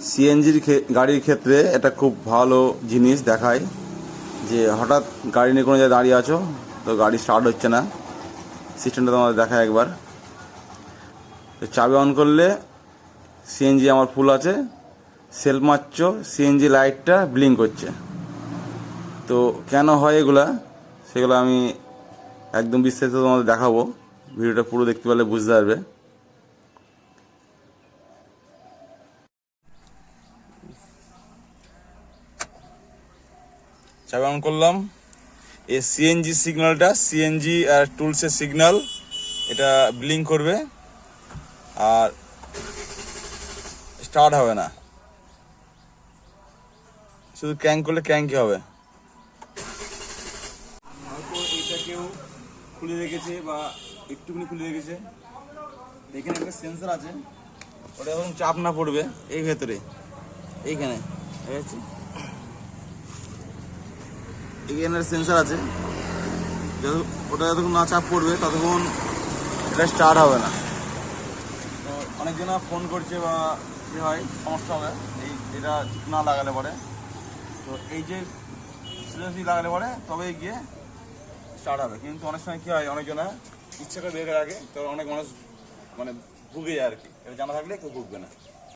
সিএনজির গাড়ির ক্ষেত্রে এটা খুব ভালো জিনিস দেখায় যে হঠাৎ গাড়ি নিয়ে কোনো জায়গায় দাঁড়িয়ে আছো, তো গাড়ি স্টার্ট হচ্ছে না, সিস্টেমটা তোমাদের দেখায় একবার। তো চাবি অন করলে সিএনজি আমার ফুল আছে, সেলফ মারছো, সিএনজি লাইটটা ব্লিঙ্ক করছে। তো কেন হয় এগুলা, সেগুলো আমি একদম বিস্তারিত তোমাদের দেখাবো, ভিডিওটা পুরো দেখতে পারলে বুঝতে পারবে। চাবি অন করলাম, এই সিএনজি সিগন্যালটা, সিএনজি আর টুলসের সিগন্যাল, এটা ব্লিঙ্ক করবে আর স্টার্ট হবে না, শুধু ক্র্যাঙ্ক করলে ক্র্যাঙ্কই হবে। হয়তো এটা কেউ খুলে রেখেছে বা একটুখানি খুলে রেখেছে, এখানে একটা সেন্সর আছে, ওটা যখন চাপ না পড়বে এই ভেতরে, এইখানে এখানে সেন্সর আছে, ওটা যতক্ষণ না চাপ পড়বে ততক্ষণ এটা স্টার্ট হবে না। তো অনেকজনা ফোন করছে বা কী হয়, সমস্যা হবে এটা না লাগালে পরে। তো এই যে সিরিয়াসলি লাগালে পরে তবে গিয়ে স্টার্ট হবে। কিন্তু অনেক সময় কী হয়, অনেকজনা ইচ্ছা করে বের রাখে, তো অনেক মানুষ ভুগে যায় আর কি, এটা জানা থাকলে কেউ ভুগবে না।